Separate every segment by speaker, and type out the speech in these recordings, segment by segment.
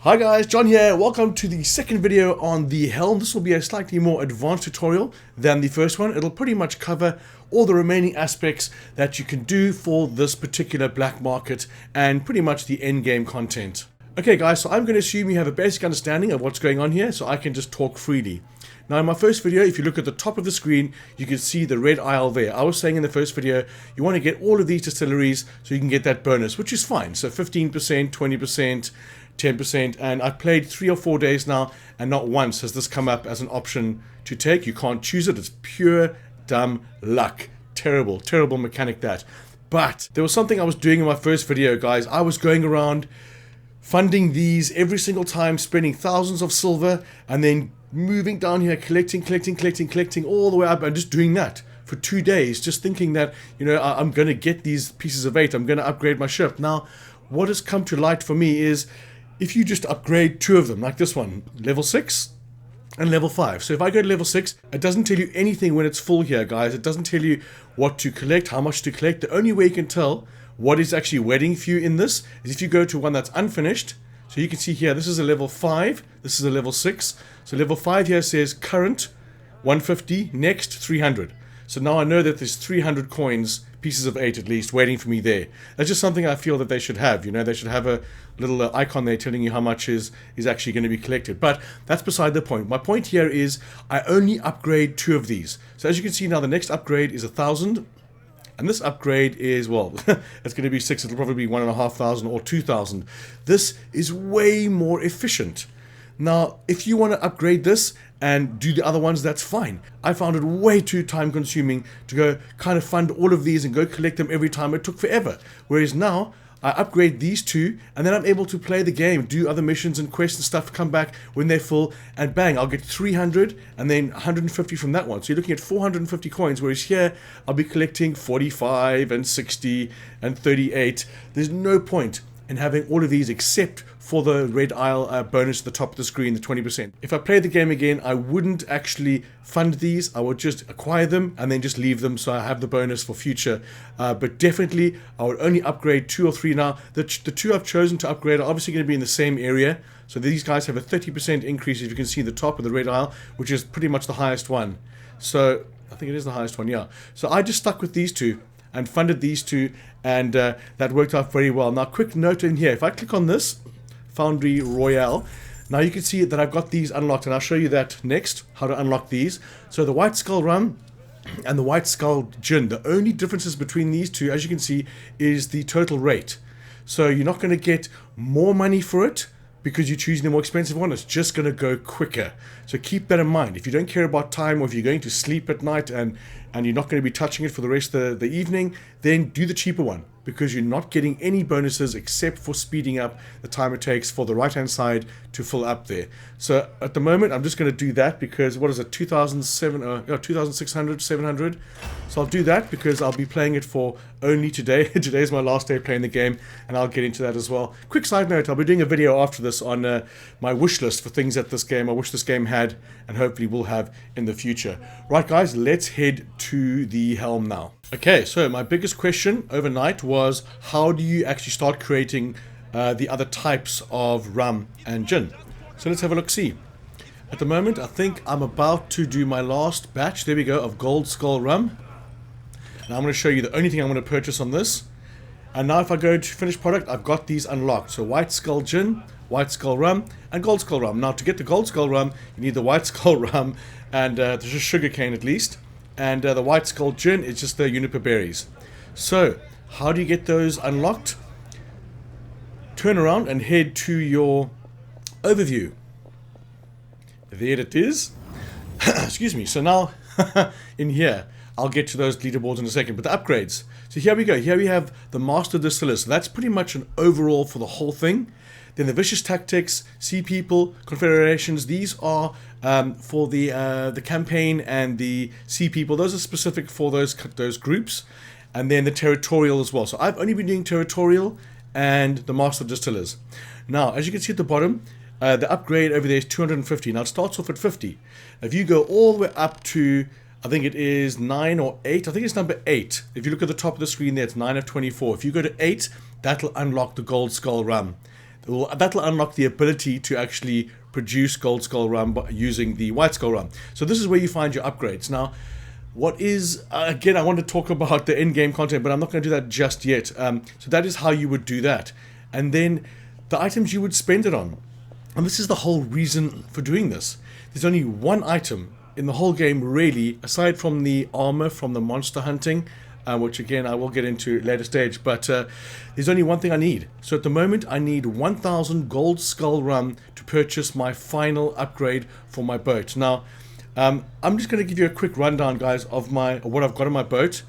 Speaker 1: Hi guys, John here. Welcome to the second video on the Helm. This will be a slightly more advanced tutorial than the first one. It'll pretty much cover all the remaining aspects that you can do for this particular black market and pretty much the end game content. Okay guys, so I'm going to assume you have a basic understanding of what's going on here, so I can just talk freely. Now in my first video, if you look at the top of the screen, you can see the red isle there. I was saying in the first video, you want to get all of these distilleries so you can get that bonus, which is fine. So 15%, 20%, 10%, and I've played 3 or 4 days now, and not once has this come up as an option to take. You can't choose it. It's pure dumb luck. Terrible, terrible mechanic that. But there was something I was doing in my first video, guys. I was going around funding these every single time, spending thousands of silver, and then moving down here, collecting all the way up, and just doing that for 2 days, just thinking that, you know, I'm going to get these pieces of 8, I'm going to upgrade my ship. Now, what has come to light for me is, if you just upgrade 2 of them, like this one, level 6 and level 5. So if I go to level 6, it doesn't tell you anything when it's full here, guys. It doesn't tell you what to collect, how much to collect. The only way you can tell what is actually waiting for you in this is if you go to one that's unfinished. So you can see here, this is a level 5, this is a level 6. So level 5 here says current 150, next 300. So now I know that there's 300 coins, pieces of 8 at least, waiting for me there. That's just something I feel that they should have. You know, they should have a little icon there telling you how much is actually going to be collected. But that's beside the point. My point here is I only upgrade 2 of these. So as you can see now, the next upgrade is 1,000. And this upgrade is, well, it's going to be 6. It'll probably be 1,500 or 2,000. This is way more efficient. Now, if you want to upgrade this and do the other ones, that's fine. I found it way too time consuming to go kind of fund all of these and go collect them every time. It took forever. Whereas now, I upgrade these 2 and then I'm able to play the game, do other missions and quests and stuff, come back when they're full, and bang, I'll get 300 and then 150 from that one. So you're looking at 450 coins, whereas here I'll be collecting 45 and 60 and 38. There's no point in having all of these except for the red isle bonus at the top of the screen, the 20%. If I play the game again, I wouldn't actually fund these. I would just acquire them and then just leave them so I have the bonus for future. But definitely, I would only upgrade 2 or 3 now. The 2 I've chosen to upgrade are obviously going to be in the same area. So these guys have a 30% increase, if you can see the top of the red isle, which is pretty much the highest one. So I think it is the highest one, yeah. So I just stuck with these 2 and funded these 2, and that worked out very well. Now, quick note in here, if I click on this, Foundry Royale, now you can see that I've got these unlocked, and I'll show you that next, how to unlock these. So the White Skull Rum and the White Skull Gin, the only differences between these 2, as you can see, is the total rate. So you're not going to get more money for it because you're choosing the more expensive one. It's just going to go quicker. So keep that in mind. If you don't care about time, or if you're going to sleep at night and you're not going to be touching it for the rest of the evening, then do the cheaper one, because you're not getting any bonuses except for speeding up the time it takes for the right hand side to fill up there. So at the moment I'm just going to do that because, what is it, 2,600, 700. So I'll do that because I'll be playing it for only today. Today's my last day playing the game, and I'll get into that as well. Quick side note, I'll be doing a video after this on my wish list for things that this game, I wish this game had, and hopefully will have in the future. Right guys, let's head to the Helm now. Okay, so my biggest question overnight was, how do you actually start creating the other types of rum and gin? So let's have a look-see. At the moment, I think I'm about to do my last batch, there we go, of Gold Skull Rum. Now I'm going to show you the only thing I'm going to purchase on this. And now if I go to finished product, I've got these unlocked. So White Skull Gin, White Skull Rum, and Gold Skull Rum. Now to get the Gold Skull Rum, you need the White Skull Rum, and there's just sugar cane at least. And the White Skull Gin is just the juniper berries. So, how do you get those unlocked? Turn around and head to your overview. There it is. Excuse me. So now, in here, I'll get to those leaderboards in a second. But the upgrades. So here we go. Here we have the Master Distillers. So that's pretty much an overall for the whole thing. Then the Vicious Tactics, Sea People, Confederations, these are for the campaign, and the Sea People, those are specific for those groups. And then the Territorial as well. So I've only been doing Territorial and the Master Distillers. Now, as you can see at the bottom, the upgrade over there is 250. Now it starts off at 50. If you go all the way up to I think it is 9 or 8. I think it's number 8. If you look at the top of the screen there, it's 9 of 24. If you go to 8, that'll unlock the Gold Skull Rum. That'll unlock the ability to actually produce Gold Skull Rum using the White Skull Rum. So this is where you find your upgrades. Now, what is, again, I want to talk about the in-game content, but I'm not going to do that just yet. So that is how you would do that. And then the items you would spend it on. And this is the whole reason for doing this. There's only one item in the whole game, really, aside from the armor from the monster hunting, which again I will get into later stage, but there's only one thing I need. So at the moment I need 1,000 Gold Skull Rum to purchase my final upgrade for my boat. Now I'm just going to give you a quick rundown, guys, of what I've got on my boat,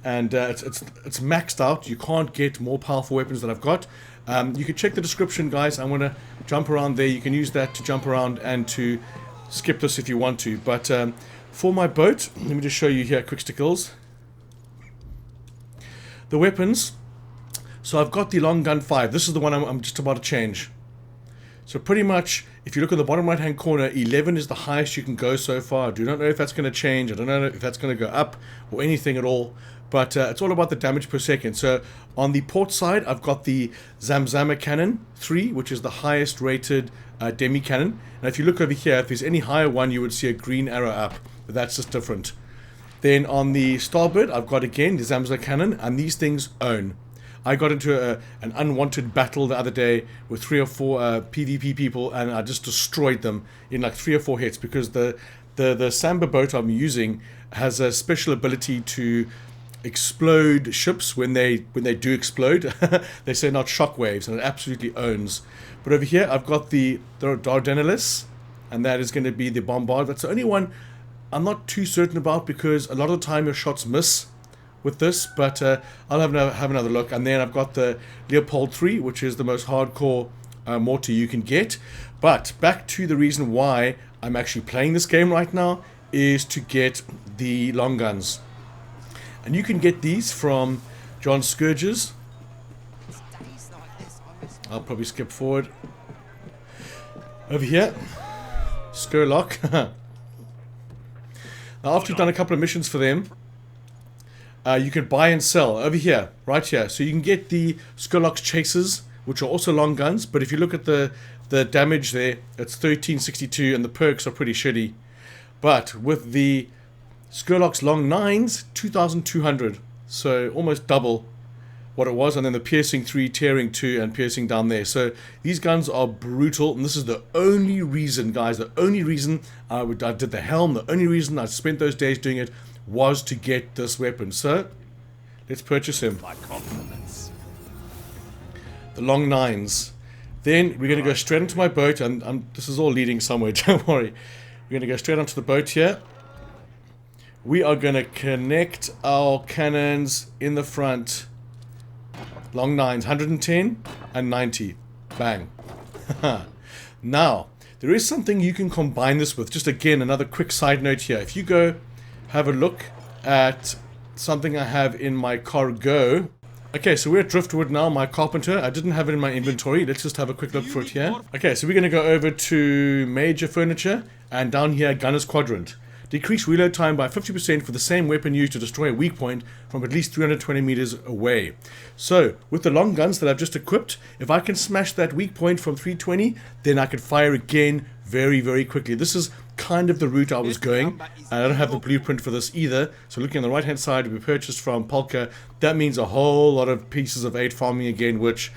Speaker 1: and it's maxed out. You can't get more powerful weapons than I've got. You can check the description, guys. I'm going to jump around there. You can use that to jump around and to skip this if you want to. But for my boat, let me just show you here, quick stickles. The weapons. So I've got the long gun 5. This is the one I'm just about to change. So pretty much, if you look at the bottom right hand corner, 11 is the highest you can go so far. I do not know if that's going to change. I don't know if that's going to go up or anything at all. But it's all about the damage per second. So on the port side, I've got the Zamzama Cannon 3, which is the highest rated demi cannon. And if you look over here, if there's any higher one, you would see a green arrow up. But that's just different. Then on the starboard, I've got again the Zamzama Cannon, and these things own. I got into an unwanted battle the other day with 3 or 4 PvP people, and I just destroyed them in like 3 or 4 hits, because the Samba boat I'm using has a special ability to explode ships when they do explode. They send out shockwaves, and it absolutely owns. But over here I've got the Dardanelles, and that is going to be the Bombard. That's the only one I'm not too certain about, because a lot of the time your shots miss with this, but I'll have another look. And then I've got the Leopold 3, which is the most hardcore mortar you can get. But back to the reason why I'm actually playing this game right now is to get the long guns. And you can get these from John Scourge's. I'll probably skip forward. Over here, Skurlock. Now, after you've done a couple of missions for them, you can buy and sell over here, right here. So you can get the Skurlock's Chasers, which are also long guns. But if you look at the damage there, it's 1362, and the perks are pretty shitty. But with the Skurlock's long 9s, 2200, so almost double what it was. And then the piercing 3, tearing 2, and piercing down there. So these guns are brutal, and this is the only reason, guys, the only reason I did the Helm, the only reason I spent those days doing it was to get this weapon. So let's purchase him.
Speaker 2: My compliments.
Speaker 1: The long 9s. Then we're going to go straight into my boat, and this is all leading somewhere, don't worry. We're going to go straight onto the boat here. We are going to connect our cannons in the front. Long 9s, 110 and 90. Bang. Now, there is something you can combine this with. Just again, another quick side note here. If you go have a look at something I have in my cargo. Okay, so we're at Driftwood now, my carpenter. I didn't have it in my inventory. Let's just have a quick look for it here. Okay, so we're going to go over to Major Furniture, and down here, Gunner's Quadrant. Decrease reload time by 50% for the same weapon used to destroy a weak point from at least 320 meters away. So, with the long guns that I've just equipped, if I can smash that weak point from 320, then I can fire again very, very quickly. This is kind of the route I was going. I don't have the blueprint for this either. So looking on the right hand side, we purchased from Polka. That means a whole lot of pieces of 8 farming again, which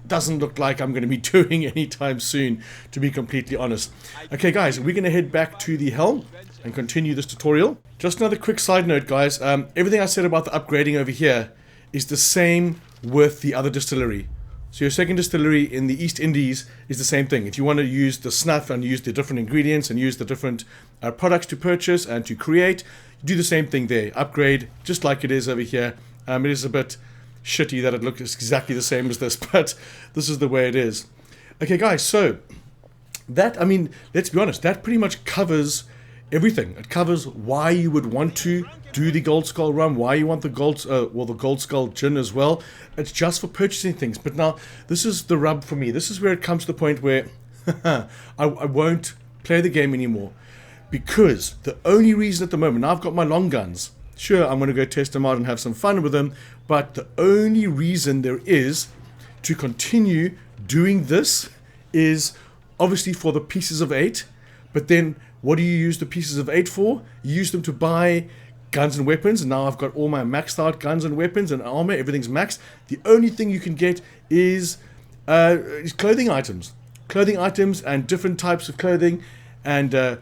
Speaker 1: doesn't look like I'm going to be doing anytime soon, to be completely honest. Okay guys, we're going to head back to the Helm and continue this tutorial. Just another quick side note, guys. Everything I said about the upgrading over here is the same with the other distillery. So your second distillery in the East Indies is the same thing. If you want to use the snuff and use the different ingredients and use the different products to purchase and to create, you do the same thing there. Upgrade just like it is over here. It is a bit shitty that it looks exactly the same as this, but this is the way it is. Okay guys, so that, I mean, let's be honest, that pretty much covers everything. It covers why you would want to do the Gold Skull Rum, why you want the the Gold Skull Gin as well. It's just for purchasing things. But now, this is the rub for me. This is where it comes to the point where I won't play the game anymore. because the only reason at the moment, now I've got my long guns. Sure, I'm going to go test them out and have some fun with them, but the only reason there is to continue doing this is obviously for the pieces of 8, but then what do you use the pieces of 8 for? You use them to buy guns and weapons, and now I've got all my maxed out guns and weapons and armor, everything's maxed. The only thing you can get is clothing items. Clothing items and different types of clothing and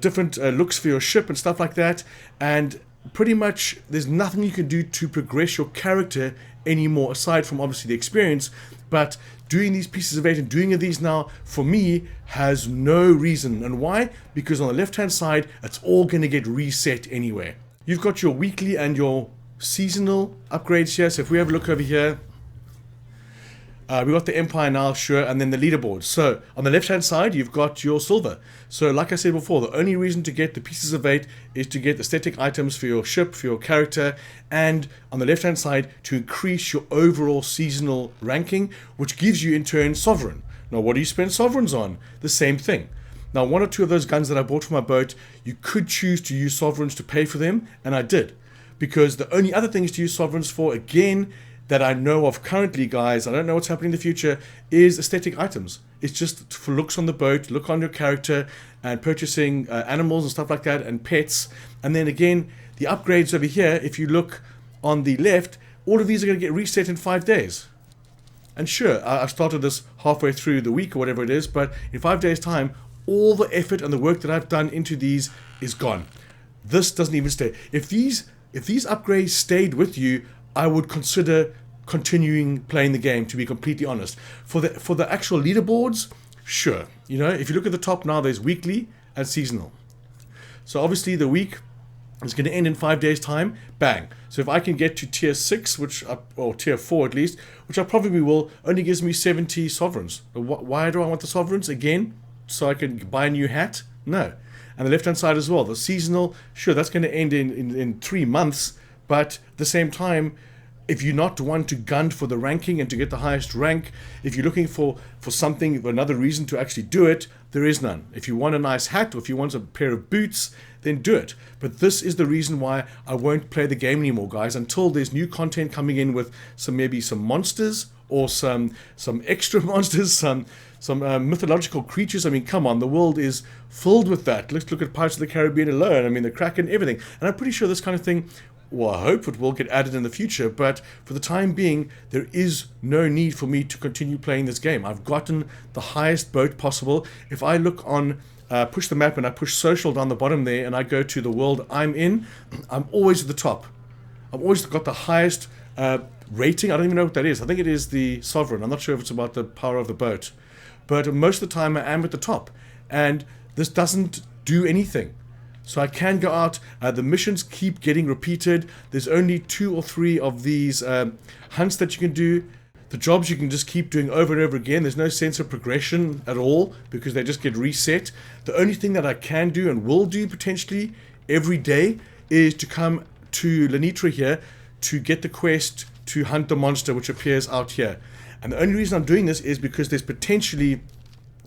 Speaker 1: different looks for your ship and stuff like that. And pretty much there's nothing you can do to progress your character anymore aside from obviously the experience. But doing these pieces of 8 and doing these now for me has no reason. And why? Because on the left hand side it's all going to get reset anyway. You've got your weekly and your seasonal upgrades here. So if we have a look over here, we got the Empire now, sure, and then the leaderboard. So on the left hand side you've got your silver. So like I said before, the only reason to get the pieces of 8 is to get aesthetic items for your ship, for your character, and on the left hand side to increase your overall seasonal ranking, which gives you in turn sovereign. Now what do you spend sovereigns on? The same thing. Now, 1 or 2 of those guns that I bought for my boat, you could choose to use sovereigns to pay for them, and I did. Because the only other things to use sovereigns for, again, that I know of currently, guys, I don't know what's happening in the future, is aesthetic items. It's just for looks on the boat, look on your character, and purchasing animals and stuff like that, and pets. And then again, the upgrades over here, if you look on the left, all of these are going to get reset in 5 days. And sure, I started this halfway through the week or whatever it is, but in 5 days' time, all the effort and the work that I've done into these is gone. This doesn't even stay. If these upgrades stayed with you, I would consider continuing playing the game, to be completely honest. For the actual leaderboards, sure. You know, if you look at the top now, there's weekly and seasonal. So obviously the week is going to end in 5 days' time. Bang. So if I can get to tier 6, or tier 4 at least, which I probably will, only gives me 70 sovereigns. Why do I want the sovereigns? Again, so I can buy a new hat? No. And the left hand side as well, the seasonal, sure, that's going to end in 3 months, but at the same time, if you're not one to gun for the ranking and to get the highest rank, if you're looking for something, another reason to actually do it, there is none. If you want a nice hat or if you want a pair of boots, then do it. But this is the reason why I won't play the game anymore, guys, until there's new content coming in with maybe some monsters or some extra monsters, some mythological creatures. I mean, come on, the world is filled with that. Let's look at Pirates of the Caribbean alone. I mean, the Kraken, everything. And I'm pretty sure this kind of thing, well, I hope it will get added in the future, but for the time being, there is no need for me to continue playing this game. I've gotten the highest boat possible. If I look on, push the map and I push social down the bottom there and I go to the world I'm in, I'm always at the top. I've always got the highest rating. I don't even know what that is. I think it is the sovereign. I'm not sure if it's about the power of the boat. But most of the time I am at the top. And this doesn't do anything. So I can go out. The missions keep getting repeated. There's only 2 or 3 of these hunts that you can do. The jobs you can just keep doing over and over again. There's no sense of progression at all because they just get reset. The only thing that I can do and will do potentially every day is to come to Lenitra here to get the quest to hunt the monster which appears out here. And the only reason I'm doing this is because there's potentially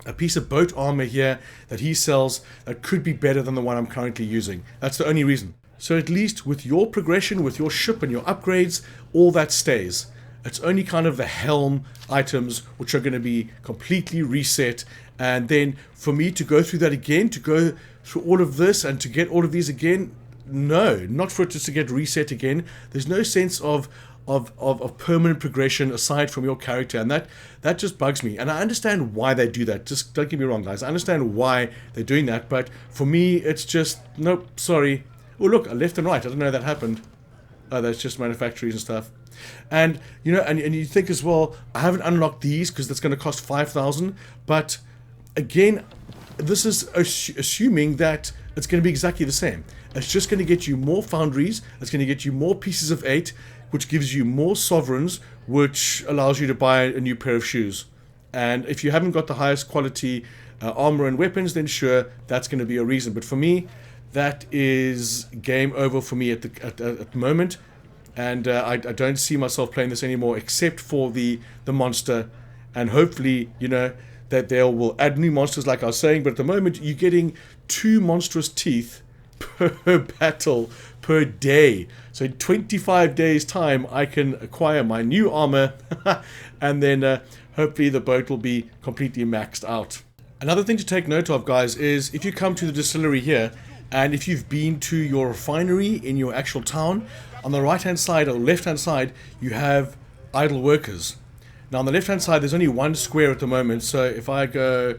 Speaker 1: a piece of boat armor here that he sells that could be better than the one I'm currently using. That's the only reason. So at least with your progression, with your ship and your upgrades, all that stays. It's only kind of the Helm items which are going to be completely reset. And then for me to go through that again, to go through all of this and to get all of these again, no, not for it just to get reset again. There's no sense of permanent progression aside from your character, and that just bugs me. And I understand why they do that. Just don't get me wrong, guys. I understand why they're doing that, but for me, it's just nope. Sorry. Oh, look, left and right. I didn't know that happened. Oh, that's just manufactories and stuff. And you know, and you think as well, I haven't unlocked these because that's going to cost 5,000. But again, this is assuming that it's going to be exactly the same. It's just going to get you more foundries. It's going to get you more pieces of 8. Which gives you more sovereigns, which allows you to buy a new pair of shoes. And if you haven't got the highest quality armor and weapons, then sure, that's going to be a reason. But for me, that is game over for me at the moment. And I don't see myself playing this anymore, except for the monster. And hopefully, you know, that they will add new monsters like I was saying, but at the moment you're getting 2 monstrous teeth per battle per day. So in 25 days time I can acquire my new armor and then hopefully the boat will be completely maxed out. Another thing to take note of, guys, is if you come to the distillery here and if you've been to your refinery in your actual town, on the right hand side or left hand side you have idle workers. Now on the left hand side there's only 1 square at the moment, so if I go,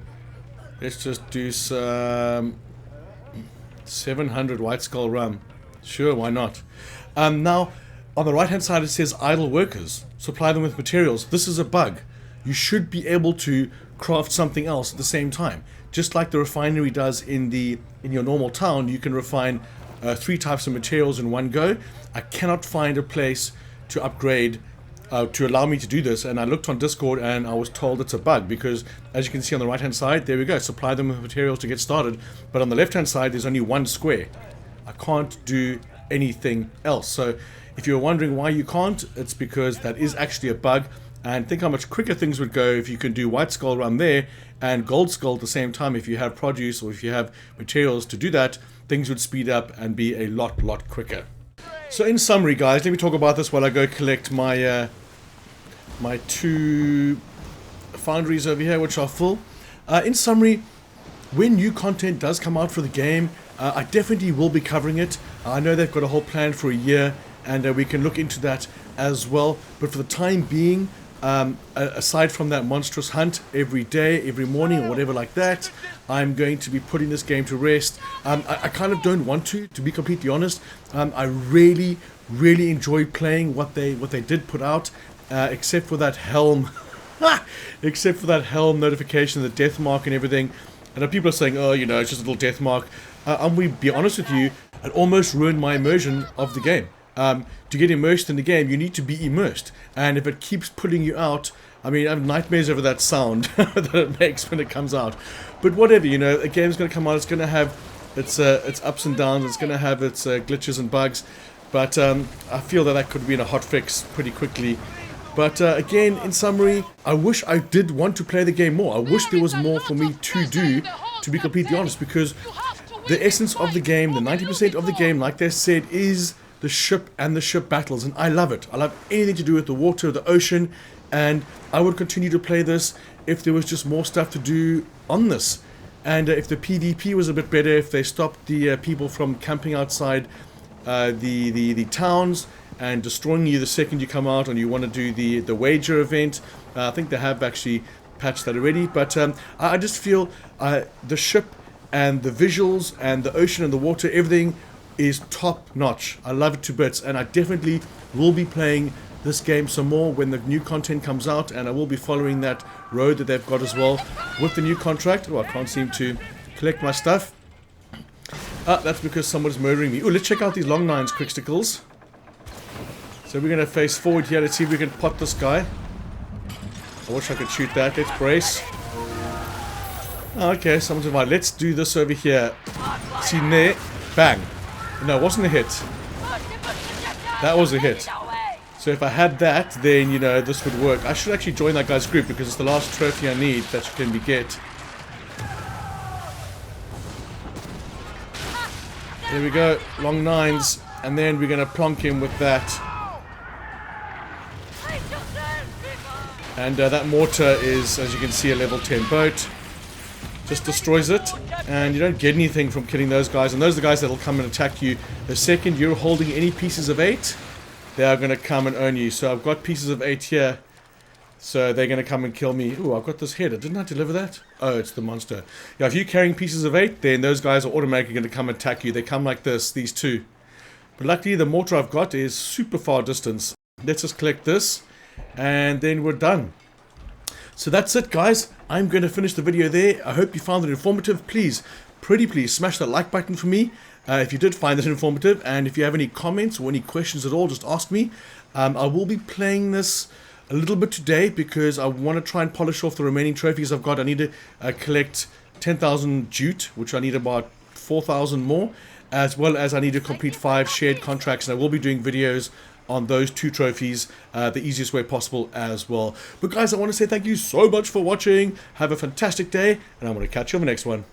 Speaker 1: let's just do some 700 white skull rum. Sure, why not? Now on the right hand side it says idle workers, supply them with materials. This is a bug. You should be able to craft something else at the same time, just like the refinery does in your normal town. You can refine 3 types of materials in one go. I cannot find a place to upgrade to allow me to do this, and I looked on Discord and I was told it's a bug, because as you can see on the right hand side, there we go, supply them with materials to get started, but on the left hand side there's only 1 square. I can't do anything else. So if you're wondering why you can't, it's because that is actually a bug. And think how much quicker things would go if you can do white skull rum there and gold skull at the same time. If you have produce or if you have materials to do that, things would speed up and be a lot quicker. So in summary, guys, let me talk about this while I go collect my my 2 foundries over here, which are full. In summary, when new content does come out for the game, I definitely will be covering it. I know they've got a whole plan for a year, and we can look into that as well. But for the time being, aside from that monstrous hunt every day, every morning, or whatever like that, I'm going to be putting this game to rest. I kind of don't want to be completely honest. I really enjoyed playing what they did put out, except for that Helm, except for that Helm notification, the death mark and everything. And people are saying, oh, you know, it's just a little death mark. I'm going to be honest with you, it almost ruined my immersion of the game. To get immersed in the game, you need to be immersed, and if it keeps pulling you out, I mean, I have nightmares over that sound that it makes when it comes out. But whatever, you know, a game's going to come out, it's going to have its ups and downs, it's going to have its glitches and bugs, but I feel that could be in a hot fix pretty quickly. But again, in summary, I wish I did want to play the game more. I wish there was more for me to do, to be completely honest, because the essence of the game, the 90% of the game, like they said, is the ship and the ship battles, and I love it. I love anything to do with the water, the ocean, and I would continue to play this if there was just more stuff to do on this. And if the PvP was a bit better, if they stopped the people from camping outside the towns and destroying you the second you come out and you want to do the wager event. I think they have actually patched that already, but I just feel the ship and the visuals and the ocean and the water, everything is top notch. I love it to bits, and I definitely will be playing this game some more when the new content comes out, and I will be following that road that they've got as well with the new contract. Oh, I can't seem to collect my stuff. That's because someone's murdering me. Oh, let's check out these long nines quickstickles. So we're going to face forward here. Let's see if we can pot this guy. I wish I could shoot that. Let's brace. Okay, someone's invited. Let's do this over here. See there? Bang. No, it wasn't a hit. That was a hit. So if I had that, then, you know, this would work. I should actually join that guy's group because it's the last trophy I need that you can get. There we go. Long nines. And then we're going to plonk him with that. And that mortar is, as you can see, a level 10 boat. Just destroys it, and you don't get anything from killing those guys, and those are the guys that will come and attack you. The second you're holding any pieces of 8, they are going to come and own you. So I've got pieces of 8 here, so they're going to come and kill me. Ooh, I've got this header. Didn't I deliver that? Oh, it's the monster. Yeah, if you're carrying pieces of 8, then those guys are automatically going to come and attack you. They come like this, these two. But luckily the mortar I've got is super far distance. Let's just collect this, and then we're done. So that's it, guys. I'm going to finish the video there. I hope you found it informative. Please, pretty please, smash that like button for me if you did find it informative. And if you have any comments or any questions at all, just ask me. I will be playing this a little bit today because I want to try and polish off the remaining trophies I've got. I need to collect 10,000 jute, which I need about 4,000 more, as well as I need to complete 5 shared contracts. And I will be doing videos on those 2 trophies the easiest way possible as well. But guys, I want to say thank you so much for watching. Have a fantastic day, and I'm going to catch you on the next one.